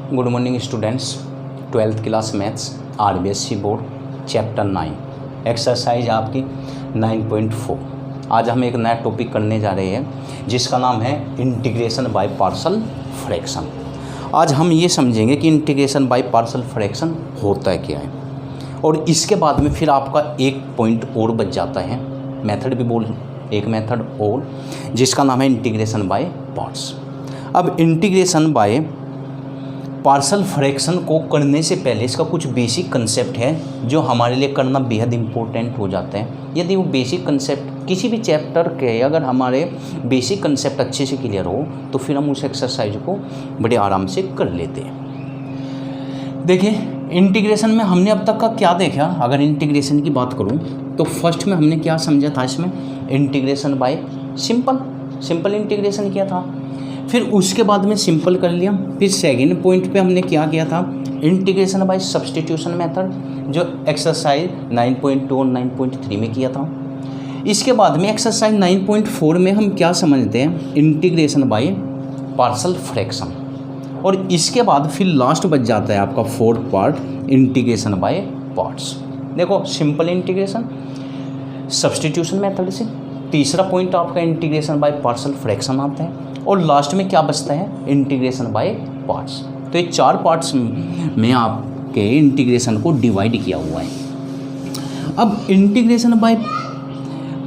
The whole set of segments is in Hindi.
Good morning students. 12th class maths RBSC board chapter 9 exercise आपकी 9.4। आज हम एक नया टॉपिक करने जा रहे हैं जिसका नाम है इंटीग्रेशन बाय पार्शियल फ्रैक्शन। आज हम ये समझेंगे कि इंटीग्रेशन बाय पार्शियल फ्रैक्शन होता है क्या है, और इसके बाद में फिर आपका एक पॉइंट और बच जाता है, मेथड भी बोल एक मेथड और, जिसका नाम है इंटीग्रेशन बाय पार्ट्स। अब इंटीग्रेशन बाय पार्शियल फ्रैक्शन को करने से पहले इसका कुछ बेसिक कंसेप्ट है जो हमारे लिए करना बेहद इम्पोर्टेंट हो जाता है। यदि वो बेसिक कंसेप्ट किसी भी चैप्टर के अगर हमारे बेसिक कंसेप्ट अच्छे से क्लियर हो तो फिर हम उस एक्सरसाइज को बड़े आराम से कर लेते हैं। देखिए, इंटीग्रेशन में हमने अब तक का क्या देखा। अगर इंटीग्रेशन की बात करूं तो फर्स्ट में हमने क्या समझा था, इसमें इंटीग्रेशन बाय सिंपल इंटीग्रेशन किया था। फिर उसके बाद में सिंपल कर लिया। फिर सेकंड पॉइंट पे हमने क्या किया था, इंटीग्रेशन बाय सब्स्टिट्यूशन मेथड, जो एक्सरसाइज 9.2 और 9.3 में किया था। इसके बाद में एक्सरसाइज 9.4 में हम क्या समझते हैं, इंटीग्रेशन बाय पार्शियल फ्रैक्शन। और इसके बाद फिर लास्ट बच जाता है आपका fourth part, integration by parts. देखो, सिंपल इंटीग्रेशन सब्स्टिट्यूशन मेथड से, तीसरा पॉइंट आपका इंटीग्रेशन बाय पार्शियल फ्रैक्शन आता है, और लास्ट में क्या बचता है, इंटीग्रेशन बाय पार्ट्स। तो ये चार पार्ट्स में आपके इंटीग्रेशन को डिवाइड किया हुआ है। अब integration by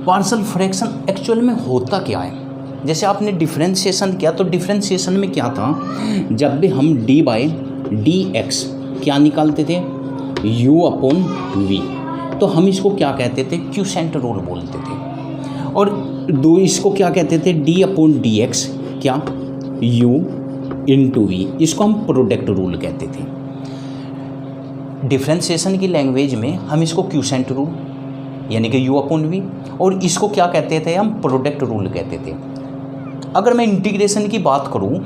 partial fraction actual में होता क्या है। जैसे आपने डिफरेंशिएशन किया तो डिफरेंशिएशन में क्या था, जब भी हम डी बाय डी एक्स क्या निकालते थे, u अपॉन वी, तो हम इसको क्या कहते थे, क्यूसेंट रूल बोलते थे। और दो इसको क्या कहते थे, डी अपॉन डी एक्स क्या, u इंटू वी, इसको हम प्रोडक्ट रूल कहते थे। डिफरेंशिएशन की लैंग्वेज में हम इसको क्यूसेंट रूल यानी कि u अपॉन वी, और इसको क्या कहते थे, हम प्रोडक्ट रूल कहते थे। अगर मैं इंटीग्रेशन की बात करूं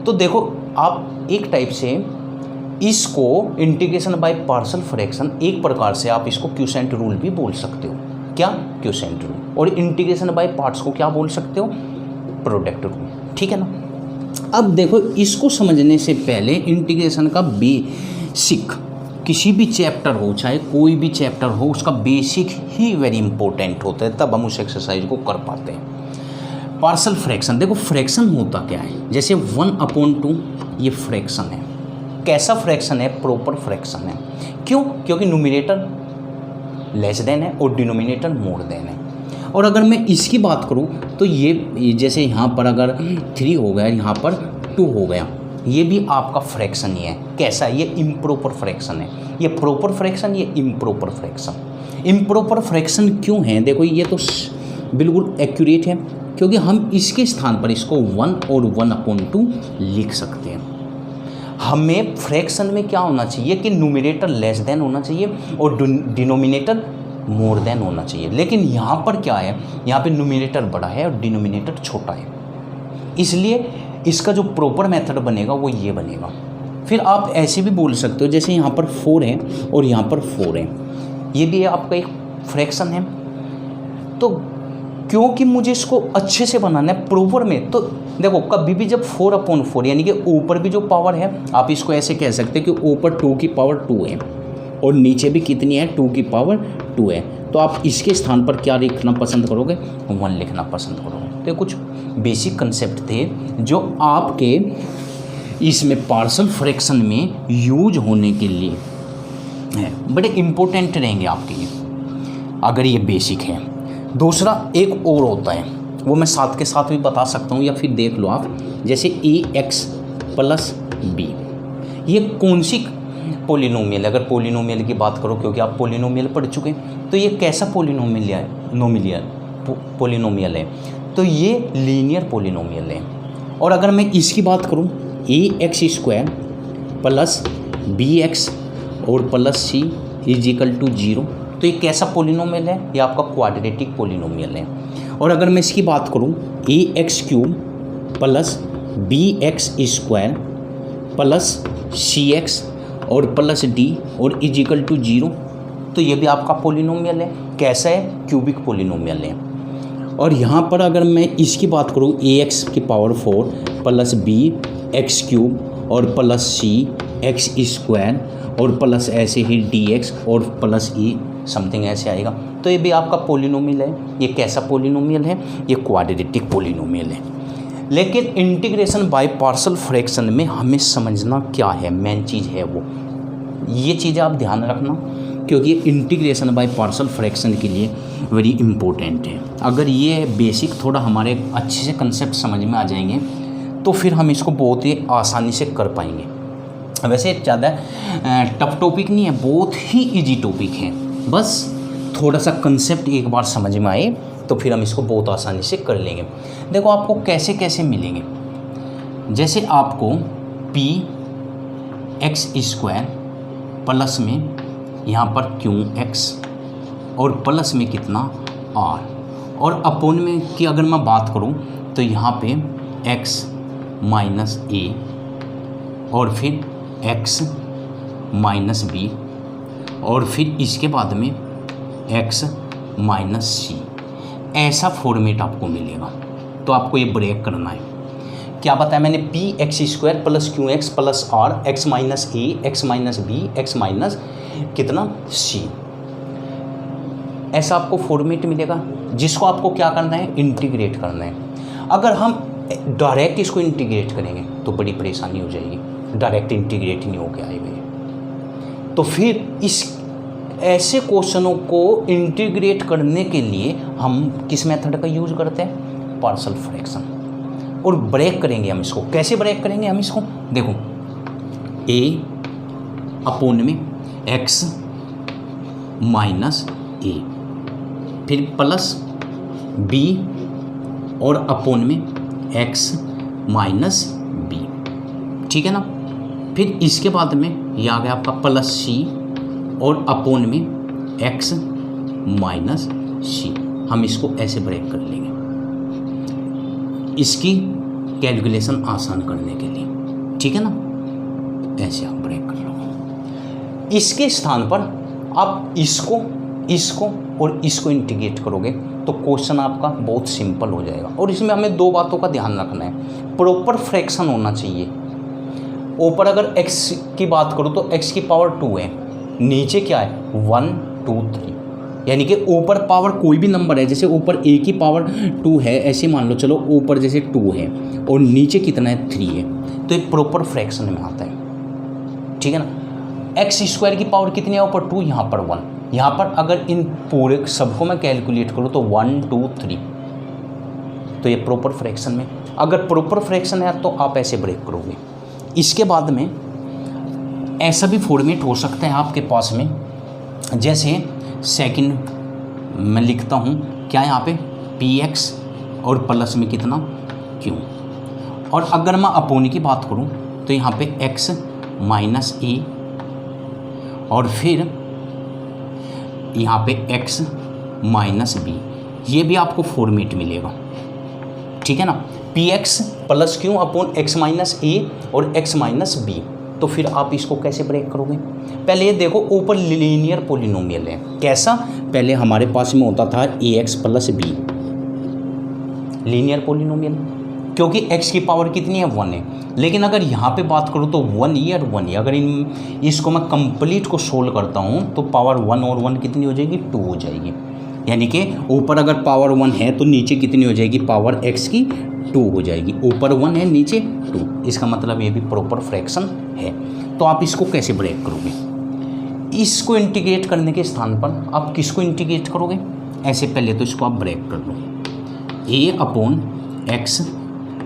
तो देखो, आप एक टाइप से इसको इंटीग्रेशन बाय पार्शियल फ्रैक्शन एक प्रकार से आप इसको क्यूसेंट रूल भी बोल सकते हो। क्या, क्यूसेंट रूल। और इंटीग्रेशन बाय पार्ट्स को क्या बोल सकते हो, प्रोडक्ट रूल। ठीक है ना। अब देखो, इसको समझने से पहले इंटीग्रेशन का बेसिक, किसी भी चैप्टर हो, चाहे कोई भी चैप्टर हो, उसका बेसिक ही वेरी इंपॉर्टेंट होता है, तब हम उस एक्सरसाइज को कर पाते हैं। पार्शियल फ्रैक्शन, देखो फ्रैक्शन होता क्या है। जैसे 1/2 ये फ्रैक्शन है। कैसा फ्रैक्शन है, प्रॉपर फ्रैक्शन है। क्यों, क्योंकि न्यूमरेटर लेस देन है और डिनोमिनेटर मोर देन है। और अगर मैं इसकी बात करूं तो ये जैसे यहाँ पर अगर 3 हो गया, यहाँ पर 2 हो गया, ये भी आपका फ्रैक्शन ही है। कैसा, ये इम्प्रॉपर फ्रैक्शन है। ये प्रॉपर फ्रैक्शन, ये इम्प्रॉपर फ्रैक्शन। इम्प्रॉपर फ्रैक्शन क्यों है, देखो ये तो बिल्कुल एक्यूरेट है, क्योंकि हम इसके स्थान पर इसको 1 और 1/2 लिख सकते हैं। हमें फ्रैक्शन में क्या होना चाहिए कि न्यूमरेटर लेस देन होना चाहिए और डिनोमिनेटर मोर देन होना चाहिए। लेकिन यहाँ पर क्या है, यहाँ पे न्यूमरेटर बड़ा है और डिनोमिनेटर छोटा है, इसलिए इसका जो प्रॉपर मेथड बनेगा वो ये बनेगा। फिर आप ऐसे भी बोल सकते हो, जैसे यहाँ पर 4 है और यहाँ पर 4 है, ये भी आपका एक फ्रैक्शन है। तो क्योंकि मुझे इसको अच्छे से बनाना है प्रॉपर में, तो देखो कभी भी जब 4/4 यानी कि ऊपर भी जो पावर है, आप इसको ऐसे कह सकते हैं कि ऊपर 2 की पावर 2 है और नीचे भी कितनी है, 2 की पावर 2 है। तो आप इसके स्थान पर क्या लिखना पसंद करोगे, 1 लिखना पसंद करोगे। तो कुछ बेसिक कंसेप्ट थे जो आपके इसमें पार्शियल फ्रैक्शन में यूज होने के लिए है, बड़े इम्पोर्टेंट रहेंगे आपके लिए अगर ये बेसिक है। दूसरा एक और होता है, वो मैं साथ के साथ भी बता सकता हूँ, या फिर देख लो आप, जैसे ax + b, ये कौन सी पोलिनोमियल, अगर पोलिनोमियल की बात करो, क्योंकि आप पोलिनोमियल पढ़ चुके, तो ये कैसा पोलिनोमियल है, तो ये लीनियर पोलिनोमियल है। और अगर मैं इसकी बात करूँ, ax² + bx और + c = 0, तो ये कैसा पोलिनोमियल है, ये आपका क्वाड्रेटिक पोलिनोमियल है। और अगर मैं इसकी बात करूँ, ax³ + bx² + cx और +d और = 0, तो ये भी आपका पोलिनोमियल है। कैसा है, क्यूबिक पोलिनोमियल है। और यहाँ पर अगर मैं इसकी बात करूँ, ax⁴ + bx³ और प्लस सी एक्स स्क्वायर और प्लस ऐसे ही डी एक्स और प्लस ई समथिंग ऐसे आएगा। तो ये भी आपका पोलिनोमियल है। ये कैसा पोलिनोमियल है? ये क्वाड्रेटिक पोलिनोमियल है। लेकिन इंटीग्रेशन बाय पार्शियल फ्रैक्शन में हमें समझना क्या है, मेन चीज़ है वो, ये चीज़ें आप ध्यान रखना, क्योंकि ये इंटीग्रेशन बाय पार्शियल फ्रैक्शन के लिए वेरी इंपॉर्टेंट है। अगर ये बेसिक थोड़ा हमारे अच्छे से कंसेप्ट समझ में आ जाएंगे तो फिर हम इसको बहुत ही आसानी से कर पाएंगे। वैसे ज़्यादा टफ टॉपिक नहीं है, बहुत ही इजी टॉपिक है। बस थोड़ा सा कंसेप्ट एक बार समझ में आए तो फिर हम इसको बहुत आसानी से कर लेंगे। देखो आपको कैसे कैसे मिलेंगे, जैसे आपको पी एक्स स्क्वायर प्लस में यहाँ पर क्यू एक्स और प्लस में कितना आर, और अपोन में की अगर मैं बात करूँ तो यहाँ पे एक्स माइनस ए और फिर एक्स माइनस बी और फिर इसके बाद में एक्स माइनस सी, ऐसा फॉर्मेट आपको मिलेगा। तो आपको ये ब्रेक करना है। क्या बताया मैंने? P X square plus Q X plus R X minus A X minus B X minus कितना सी, ऐसा आपको फॉर्मेट मिलेगा, जिसको आपको क्या करना है? इंटीग्रेट करना है। अगर हम डायरेक्ट इसको इंटीग्रेट करेंगे तो बड़ी परेशानी हो जाएगी, डायरेक्ट इंटीग्रेट ही नहीं होके आएगा ये। तो फिर इस ऐसे क्वेश्चनों को इंटीग्रेट करने के लिए हम किस मेथड का यूज़ करते हैं? Partial fraction. और ब्रेक करेंगे हम इसको। कैसे ब्रेक करेंगे हम इसको? देखो ए अपोन में एक्स माइनस ए, फिर प्लस बी और अपोन में एक्स माइनस बी, ठीक है ना। फिर इसके बाद में ये आ गया आपका प्लस सी और अपोन में एक्स माइनस सी। हम इसको ऐसे ब्रेक कर लेंगे इसकी कैलकुलेशन आसान करने के लिए, ठीक है ना। ऐसे आप ब्रेक कर लो। इसके स्थान पर आप इसको इसको और इसको इंटीग्रेट करोगे तो क्वेश्चन आपका बहुत सिंपल हो जाएगा। और इसमें हमें दो बातों का ध्यान रखना है। प्रॉपर फ्रैक्शन होना चाहिए। ऊपर अगर x की बात करूँ तो x की पावर 2 है, नीचे क्या है? 1 2 3, यानी कि ऊपर पावर कोई भी नंबर है, जैसे ऊपर a की पावर 2 है, ऐसे मान लो चलो ऊपर जैसे 2 है और नीचे कितना है? 3 है, तो ये प्रॉपर फ्रैक्शन में आता है, ठीक है ना। एक्स स्क्वायर की पावर कितनी है? ऊपर 2, यहाँ पर 1। यहाँ पर अगर इन पूरे सबको मैं कैलकुलेट करूँ तो 1 2 3, तो ये प्रॉपर फ्रैक्शन में। अगर प्रॉपर फ्रैक्शन है तो आप ऐसे ब्रेक करोगे। इसके बाद में ऐसा भी फॉर्मेट हो सकता है आपके पास में, जैसे सेकंड मैं लिखता हूँ क्या यहाँ पे? पी एक्स और प्लस में कितना? क्यू। और अगर मैं अपोन की बात करूँ तो यहाँ पे एक्स माइनस ए और फिर यहाँ पे एक्स माइनस बी, ये भी आपको फॉर्मेट मिलेगा, ठीक है ना। P X plus Q upon X minus A और एक्स माइनस बी। तो फिर आप इसको कैसे ब्रेक करोगे? पहले ये देखो ऊपर लीनियर पोलिनोमियल है। कैसा? पहले हमारे पास में होता था A X plus B, linear polynomial, क्योंकि x की पावर कितनी है? 1 है। लेकिन अगर यहाँ पे बात करूँ तो 1 ही और 1 ही। अगर इसको मैं कंप्लीट को सोल्व करता हूँ तो पावर 1 और 1 कितनी हो जाएगी? 2 हो जाएगी। यानी कि ऊपर अगर पावर 1 है तो नीचे कितनी हो जाएगी? पावर x की 2 हो जाएगी। ऊपर 1 है, नीचे 2। इसका मतलब ये भी प्रॉपर फ्रैक्शन है। तो आप इसको कैसे ब्रेक करोगे? इसको इंटीग्रेट करने के स्थान पर आप किसको इंटीग्रेट करोगे? ऐसे पहले तो इसको आप ब्रेक कर लो। a upon X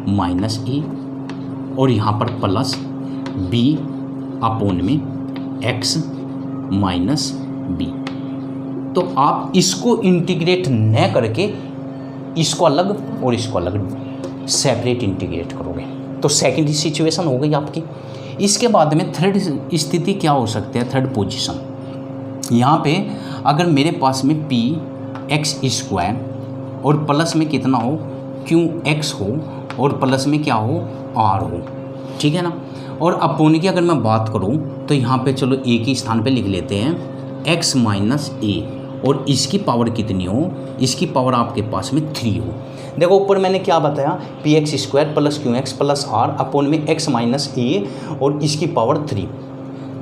minus A और यहाँ पर प्लस b अपोन में x माइनस बी। तो आप इसको इंटीग्रेट न करके इसको अलग और इसको अलग सेपरेट इंटीग्रेट करोगे तो सेकंड सिचुएशन हो गई आपकी। इसके बाद में थर्ड स्थिति क्या हो सकती है? Third position. यहाँ पे अगर मेरे पास में पी एक्स स्क्वायर और प्लस में कितना हो? क्यू एक्स हो और प्लस में क्या हो? आर हो, ठीक है ना। और अपोन की अगर मैं बात करूँ तो यहाँ पे चलो ए के स्थान पे लिख लेते हैं एक्स माइनस ए और इसकी पावर कितनी हो? इसकी पावर आपके पास में 3 हो। देखो ऊपर मैंने क्या बताया, P X square plus Q X plus R upon में एक्स माइनस ए और इसकी पावर 3।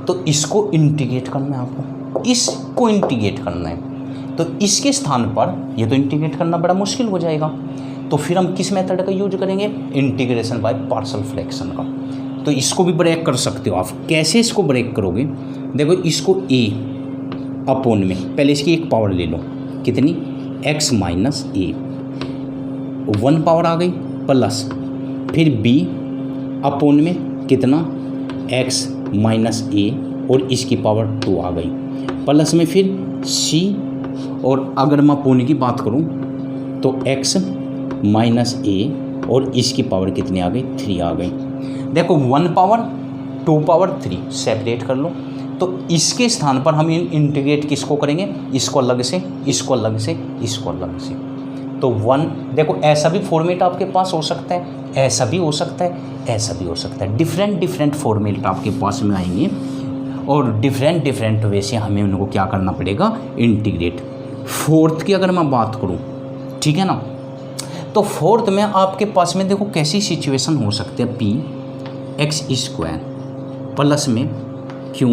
तो इसको इंटीग्रेट करना है आपको, इसको इंटीग्रेट करना है। तो इसके स्थान पर ये तो इंटीग्रेट करना बड़ा मुश्किल हो जाएगा, तो फिर हम किस मेथड का यूज करेंगे, इंटीग्रेशन बाय पार्शियल फ्रैक्शन का। तो इसको भी ब्रेक कर सकते हो आप। कैसे इसको ब्रेक करोगे, देखो इसको a अपोन में पहले इसकी एक पावर ले लो, कितनी, x माइनस ए, 1 पावर आ गई, प्लस फिर b अपोन में कितना, x माइनस ए और इसकी पावर 2 आ गई, प्लस में फिर c, और अगर मैं अपोन की बात करूं तो x माइनस ए और इसकी पावर कितनी आ गई, 3 आ गई। देखो 1 पावर 2 पावर 3 सेपरेट कर लो। तो इसके स्थान पर हम इंटीग्रेट किसको करेंगे, इसको अलग से, इसको अलग से, इसको अलग से। तो 1, देखो ऐसा भी फॉर्मेट आपके पास हो सकता है, ऐसा भी हो सकता है, ऐसा भी हो सकता है। डिफरेंट डिफरेंट फॉर्मेट आपके पास में आएंगे और डिफरेंट डिफरेंट वे से हमें उनको क्या करना पड़ेगा, इंटीग्रेट। फोर्थ की अगर मैं बात करूँ, ठीक है ना, तो फोर्थ में आपके पास में देखो कैसी सिचुएशन हो सकती है, पी एक्स स्क्वायर प्लस में क्यू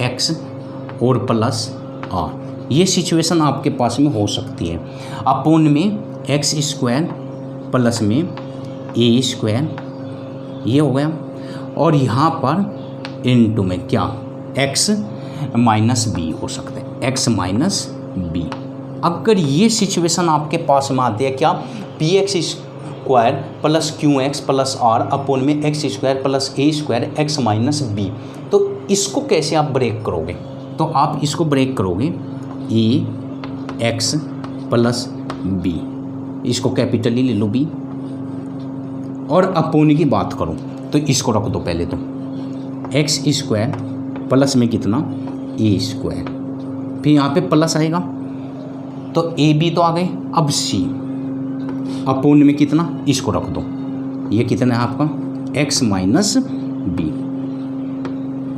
एक्स और प्लस आर, ये सिचुएशन आपके पास में हो सकती है। अपोन में एक्स स्क्वायर प्लस में ए स्क्वायर, ये हो गया, और यहाँ पर इनटू में क्या, एक्स माइनस बी हो सकता है, एक्स माइनस बी। अगर ये सिचुएशन आपके पास में आती है, क्या, P X square plus Q X plus R upon में X square plus A square X minus B, तो इसको कैसे आप ब्रेक करोगे, तो आप इसको ब्रेक करोगे ए एक्स प्लस बी, इसको कैपिटली ले लो बी, और अपोन की बात करूँ तो इसको रख दो पहले, तो एक्स स्क्वायर प्लस में कितना, ए स्क्वायर, फिर यहाँ पे प्लस आएगा तो ए बी तो आ गए, अब सी अपोन में कितना, इसको रख दो, ये कितना है आपका, x माइनस बी।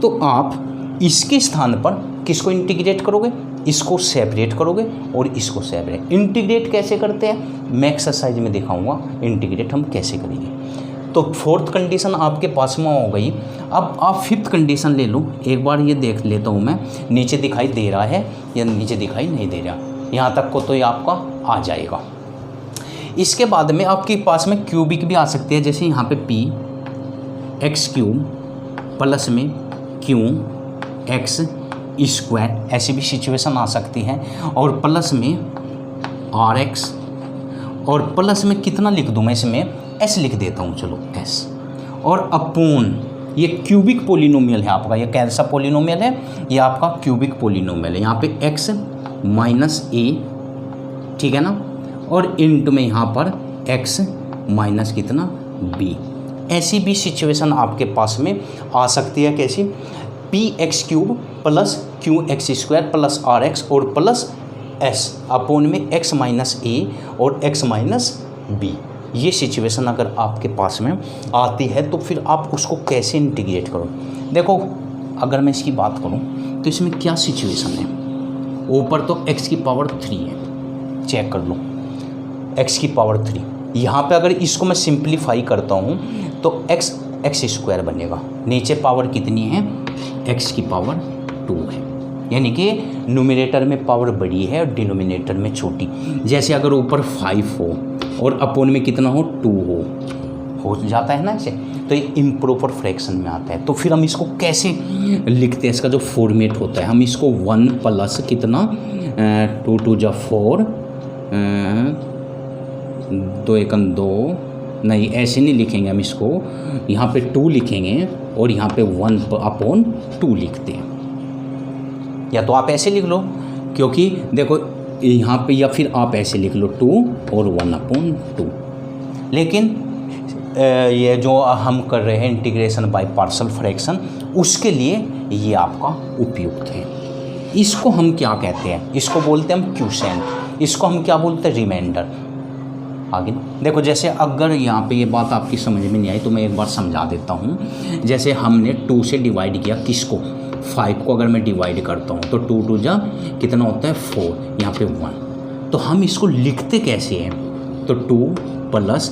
तो आप इसके स्थान पर किसको इंटीग्रेट करोगे, इसको सेपरेट करोगे और इसको सेपरेट। इंटीग्रेट कैसे करते हैं मैं एक्सरसाइज में दिखाऊंगा, इंटीग्रेट हम कैसे करेंगे। तो फोर्थ कंडीशन आपके पास में हो गई। अब आप फिफ्थ कंडीशन ले लो, एक बार ये देख लेता हूँ मैं, नीचे दिखाई दे रहा है या नीचे दिखाई नहीं दे रहा, यहाँ तक को तो ये आपका आ जाएगा। इसके बाद में आपके पास में क्यूबिक भी आ सकती है, जैसे यहाँ पे पी एक्स क्यूब प्लस में क्यू एक्स स्क्वायर, ऐसी भी सिचुएशन आ सकती है, और प्लस में आर एक्स, और प्लस में कितना लिख दूँ मैं इसमें, एस लिख देता हूँ, चलो एस, और अपोन, ये क्यूबिक पोलिनोमियल है आपका, ये कैसा पोलिनोमियल है, ये आपका क्यूबिक पोलिनोमियल है। यहाँ पे एक्स माइनस ए, ठीक है ना, और इनटू में यहाँ पर x माइनस कितना b। ऐसी भी सिचुएशन आपके पास में आ सकती है, कैसी, P X cube plus Q X square plus R X और प्लस s अपोन में x माइनस ए और x माइनस बी। ये सिचुएशन अगर आपके पास में आती है तो फिर आप उसको कैसे इंटीग्रेट करो। देखो अगर मैं इसकी बात करूँ तो इसमें क्या सिचुएशन है, ऊपर तो x की पावर 3 है, चेक कर लो, x की पावर 3, यहाँ पे अगर इसको मैं सिंप्लीफाई करता हूँ तो एक्स स्क्वायर बनेगा, नीचे पावर कितनी है, x की पावर 2 है, यानी कि न्यूमरेटर में पावर बड़ी है और डिनोमिनेटर में छोटी। जैसे अगर ऊपर 5 हो और अपोन में कितना हो, 2 हो जाता है ना ऐसे, तो ये इम्प्रॉपर फ्रैक्शन में आता है। तो फिर हम इसको कैसे लिखते हैं, इसका जो फॉर्मेट होता है, हम इसको 1 प्लस कितना, 2 2 जा 4, 2 1 2, नहीं ऐसे नहीं लिखेंगे हम इसको, यहाँ पे 2 लिखेंगे और यहाँ पे 1 अपॉन 2 लिखते हैं, या तो आप ऐसे लिख लो, क्योंकि देखो यहाँ पे, या फिर आप ऐसे लिख लो 2 और 1 अपॉन 2। लेकिन ये जो हम कर रहे हैं इंटीग्रेशन बाय पार्शियल फ्रैक्शन, उसके लिए ये आपका उपयुक्त है। इसको हम क्या कहते हैं, इसको बोलते हैं हम क्यूसेंट, इसको हम क्या बोलते हैं, रिमाइंडर। आगे देखो, जैसे अगर यहाँ पे ये बात आपकी समझ में नहीं आई तो मैं एक बार समझा देता हूँ। जैसे हमने 2 से डिवाइड किया, किसको, 5 को अगर मैं डिवाइड करता हूँ तो 2 2 जा कितना होता है 4, यहाँ पे 1। तो हम इसको लिखते कैसे हैं, तो 2 प्लस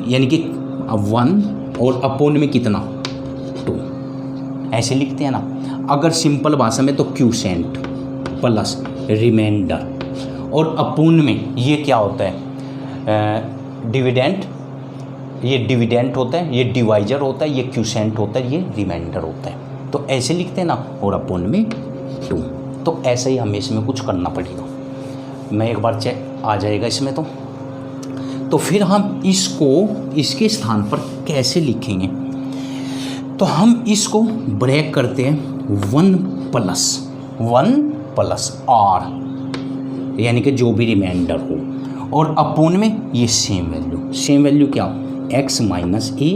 यानी कि 1 और अपोन में कितना 2, ऐसे लिखते हैं ना। अगर सिंपल भाषा में तो क्यूसेंट प्लस रिमाइंडर, और अपोन में ये क्या होता है डिविडेंट, ये डिविडेंट होता है, ये डिवाइजर होता है, ये क्यूसेंट होता है, ये रिमाइंडर होता है। तो ऐसे लिखते हैं ना, और अपोन में 2। तो ऐसे ही हमें इसमें कुछ करना पड़ेगा। मैं एक बार चेक आ जाएगा इसमें। तो फिर हम इसको इसके स्थान पर कैसे लिखेंगे? तो हम इसको ब्रेक करते हैं 1 प्लस आर, यानी कि जो भी रिमाइंडर हो, और अपोन में ये सेम वैल्यू क्या, x माइनस ए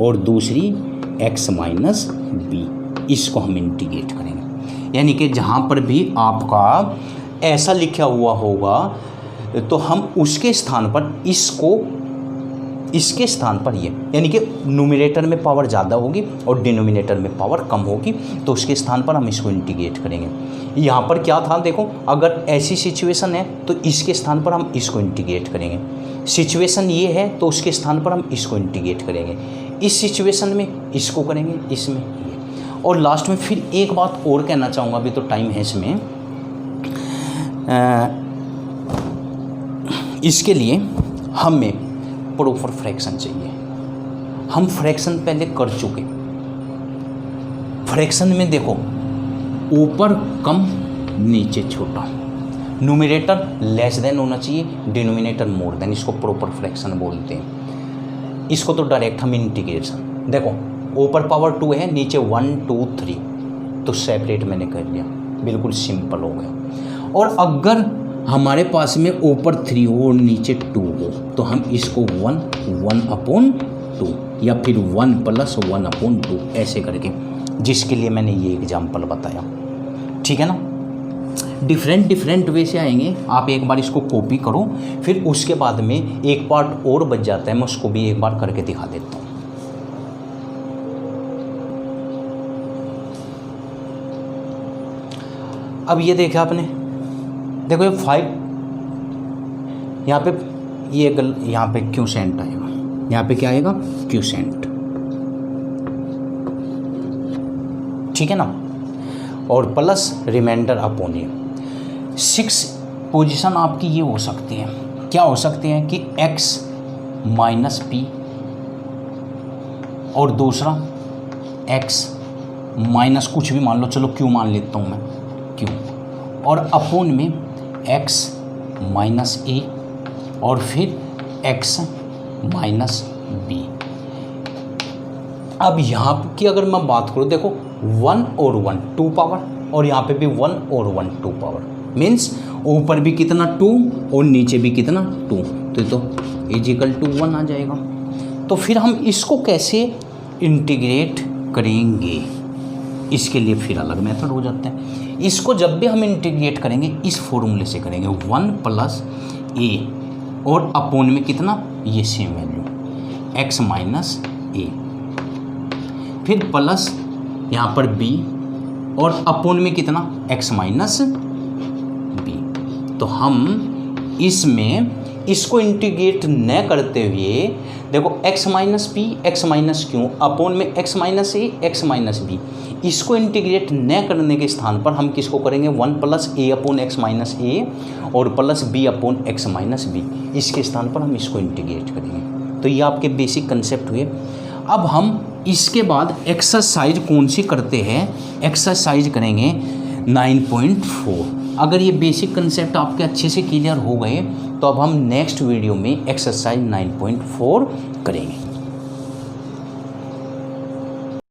और दूसरी x माइनस बी, इसको हम इंटीग्रेट करेंगे। यानी कि जहाँ पर भी आपका ऐसा लिखा हुआ होगा तो हम उसके स्थान पर इसके स्थान पर ये, यानी कि न्यूमरेटर में पावर ज़्यादा होगी और डिनोमिनेटर में पावर कम होगी, तो उसके स्थान पर हम इसको इंटीग्रेट करेंगे। यहाँ पर क्या था देखो, अगर ऐसी सिचुएशन है तो इसके स्थान पर हम इसको इंटीग्रेट करेंगे, सिचुएशन ये है तो उसके स्थान पर हम इसको इंटीग्रेट करेंगे, इस सिचुएशन में इसको करेंगे, इसमें ये। और लास्ट में फिर एक बात और कहना चाहूँगा, अभी तो टाइम है इसमें, इसके लिए हमें प्रॉपर फ्रैक्शन चाहिए। हम फ्रैक्शन पहले कर चुके। फ्रैक्शन में देखो ऊपर कम नीचे छोटा, न्यूमरेटर लेस देन होना चाहिए, डिनोमिनेटर मोर देन, इसको प्रॉपर फ्रैक्शन बोलते हैं। इसको तो डायरेक्ट हम इंटीग्रेशन, देखो ऊपर पावर 2 है, नीचे 1 2 3, तो सेपरेट मैंने कर लिया, बिल्कुल सिंपल हो गया। और अगर हमारे पास में ऊपर 3 हो और नीचे 2 हो तो हम इसको 1 अपॉन 2 या फिर 1 प्लस 1 अपॉन 2 ऐसे करके, जिसके लिए मैंने ये एग्जाम्पल बताया, ठीक है ना। डिफरेंट वे से आएंगे। आप एक बार इसको कॉपी करो, फिर उसके बाद में एक पार्ट और बच जाता है, मैं उसको भी एक बार करके दिखा देता हूँ। अब ये देखा आपने, देखो ये 5 यहाँ पे, ये यहाँ पे क्यूसेंट आएगा, यहाँ पे क्या आएगा क्यूसेंट, ठीक है ना, और प्लस रिमाइंडर अपॉन ये। 6 पोजीशन आपकी ये हो सकती है, क्या हो सकती है कि x माइनस पी और दूसरा x माइनस कुछ भी मान लो, चलो q मान लेता हूँ मैं, q, और अपोन में x माइनस ए और फिर x माइनस बी। अब यहाँ की अगर मैं बात करूँ, देखो 1 और 1 2 पावर, और यहाँ पे भी 1 और 1 2 पावर, मीन्स ऊपर भी कितना 2 और नीचे भी कितना 2, तो इजिकल टू 1 आ जाएगा। तो फिर हम इसको कैसे इंटीग्रेट करेंगे, इसके लिए फिर अलग मेथड हो जाता है। इसको जब भी हम इंटीग्रेट करेंगे इस फॉर्मूले से करेंगे, 1 प्लस ए और अपोन में कितना, ये सेम वैल्यू x माइनस ए, फिर प्लस यहाँ पर b और अपोन में कितना x माइनस बी। तो हम इसमें इसको इंटीग्रेट न करते हुए देखो x minus P x minus Q upon में x minus A x minus B, इसको इंटीग्रेट न करने के स्थान पर हम किसको करेंगे 1 plus A upon X minus A और plus B upon X minus B, इसके स्थान पर हम इसको इंटीग्रेट करेंगे। तो ये आपके बेसिक कंसेप्ट हुए। अब हम इसके बाद एक्सरसाइज कौन सी करते हैं, एक्सरसाइज करेंगे 9.4। अगर ये बेसिक कंसेप्ट आपके अच्छे से क्लियर हो गए तो अब हम नेक्स्ट वीडियो में एक्सरसाइज 9.4 करेंगे।